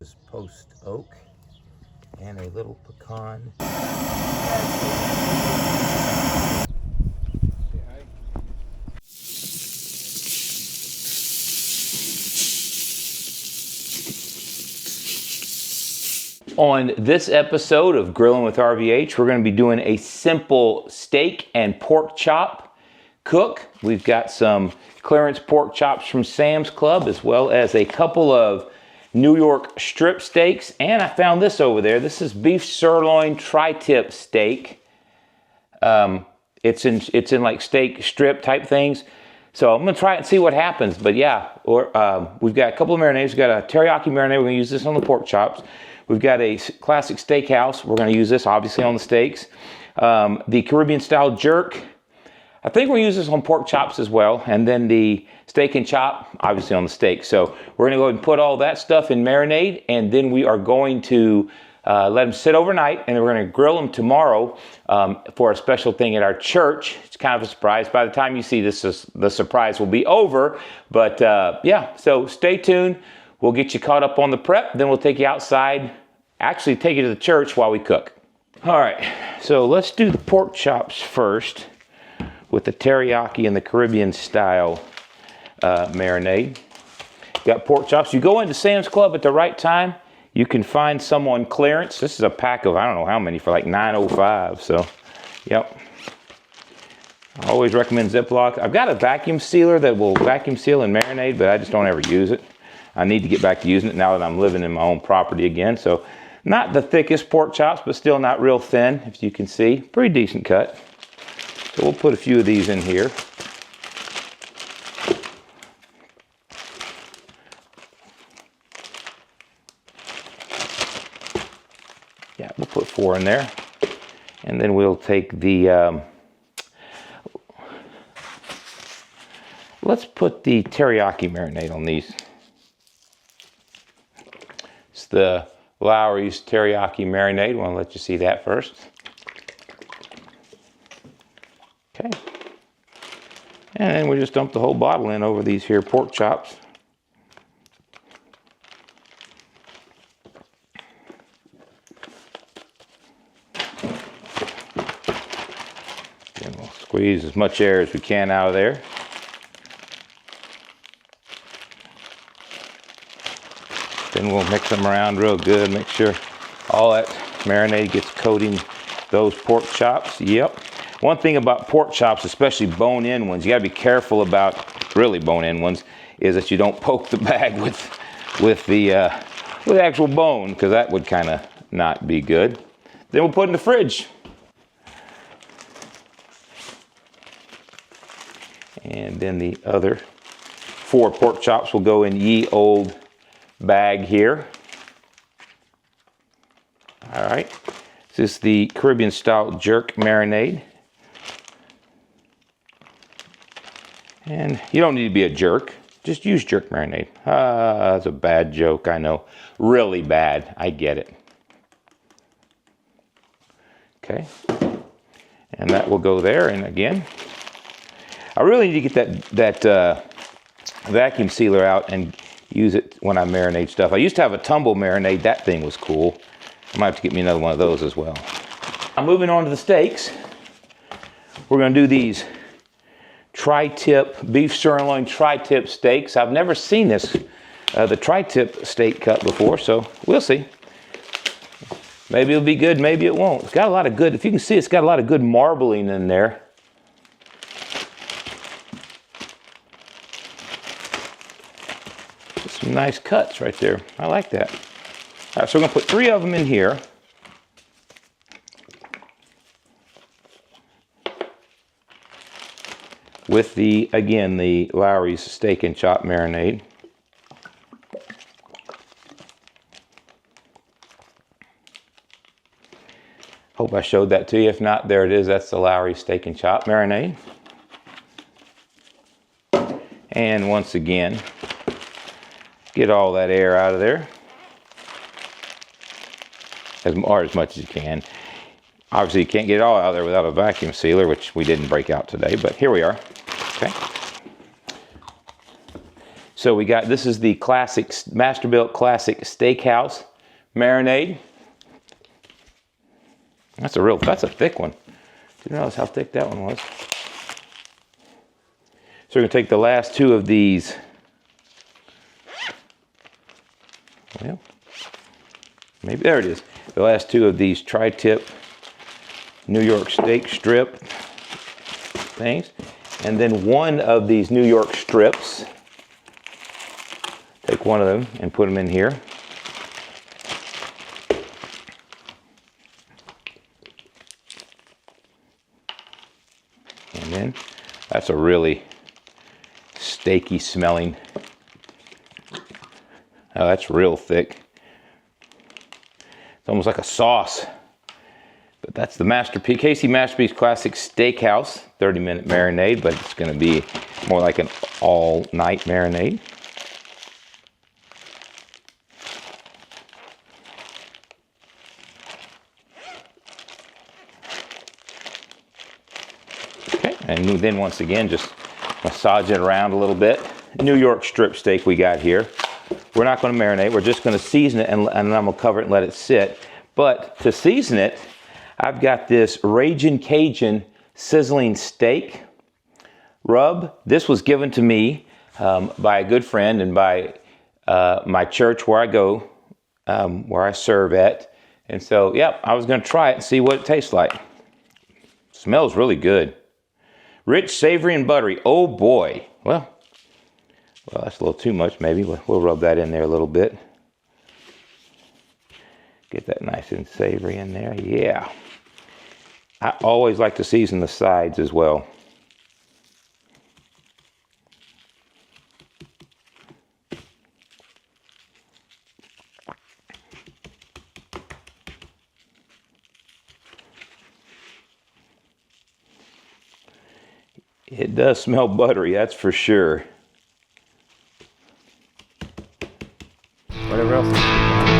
This post oak and a little pecan. On this episode of Grillin with RVH, we're going to be doing a simple steak and pork chop cook. We've got some clearance pork chops from Sam's Club, as well as a couple of New York strip steaks. And I found this over there. This is beef sirloin tri-tip steak. It's in like steak strip type things. So I'm going to try it and see what happens. But yeah, we've got a couple of marinades. We've got a teriyaki marinade. We're going to use this on the pork chops. We've got a classic steakhouse. We're going to use this obviously on the steaks. The Caribbean style jerk. I think we're going to use this on pork chops as well. And then the steak and chop, obviously on the steak. So we're going to go ahead and put all that stuff in marinade. And then we are going to let them sit overnight. And then we're going to grill them tomorrow for a special thing at our church. It's kind of a surprise. By the time you see this, the surprise will be over. But yeah, so stay tuned. We'll get you caught up on the prep, then we'll take you outside, actually take you to the church while we cook. All right, so let's do the pork chops first with the teriyaki and the Caribbean style marinade. Got pork chops. You go into Sam's Club at the right time, you can find some on clearance. This is a pack of, I don't know how many, for like $9.05, so, yep. I always recommend Ziploc. I've got a vacuum sealer that will vacuum seal and marinade, but I just don't ever use it. I need to get back to using it now that I'm living in my own property again. So not the thickest pork chops, but still not real thin, if you can see. Pretty decent cut. So we'll put a few of these in here. Yeah, we'll put 4 in there. And then we'll take the, let's put the teriyaki marinade on these. The Lowry's teriyaki marinade. I want to let you see that first. Okay. And then we just dump the whole bottle in over these here pork chops. And we'll squeeze as much air as we can out of there. Then we'll mix them around real good, make sure all that marinade gets coating those pork chops. Yep. One thing about pork chops, especially bone-in ones, you gotta be careful about, really bone-in ones, is that you don't poke the bag with the actual bone, because that would kind of not be good. Then we'll put it in the fridge. And then the other 4 pork chops will go in ye old bag here. All right, this is the Caribbean style jerk marinade. And you don't need to be a jerk, just use jerk marinade. That's a bad joke, I know. Really bad, I get it. Okay, and that will go there. And again, I really need to get that vacuum sealer out and use it when I marinate stuff. I used to have a tumble marinade. That thing was cool. I might have to get me another one of those as well. I'm moving on to the steaks. We're going to do these tri-tip, beef sirloin tri-tip steaks. I've never seen this, the tri-tip steak cut before, so we'll see. Maybe it'll be good, maybe it won't. It's got a lot of good, if you can see, it's got a lot of good marbling in there. Some nice cuts right there. I like that. All right, so we're going to put 3 of them in here. With the, again, the Lowry's steak and chop marinade. Hope I showed that to you. If not, there it is. That's the Lowry steak and chop marinade. And once again, get all that air out of there, as much as you can. Obviously, you can't get it all out of there without a vacuum sealer, which we didn't break out today, but here we are. Okay. So we got, this is the classic, Masterbuilt Classic Steakhouse Marinade. That's a thick one. Didn't realize how thick that one was. So we're gonna take the last two of these. Well, maybe, there it is. The last two of these tri-tip New York steak strip things. And then one of these New York strips. Take one of them and put them in here. And then that's a really steaky smelling. Oh, that's real thick. It's almost like a sauce. But that's the Casey Masterpiece Classic Steakhouse 30-minute marinade, but it's going to be more like an all-night marinade. Okay, and then once again, just massage it around a little bit. New York strip steak we got here. We're not going to marinate. We're just going to season it, and I'm going to cover it and let it sit. But to season it, I've got this Ragin' Cajun sizzling steak rub. This was given to me by a good friend and by my church where I go, where I serve at. And so, yeah, I was going to try it and see what it tastes like. Smells really good. Rich, savory, and buttery. Oh boy. Well, that's a little too much maybe. We'll rub that in there a little bit. Get that nice and savory in there. Yeah. I always like to season the sides as well. It does smell buttery, that's for sure. Whatever else.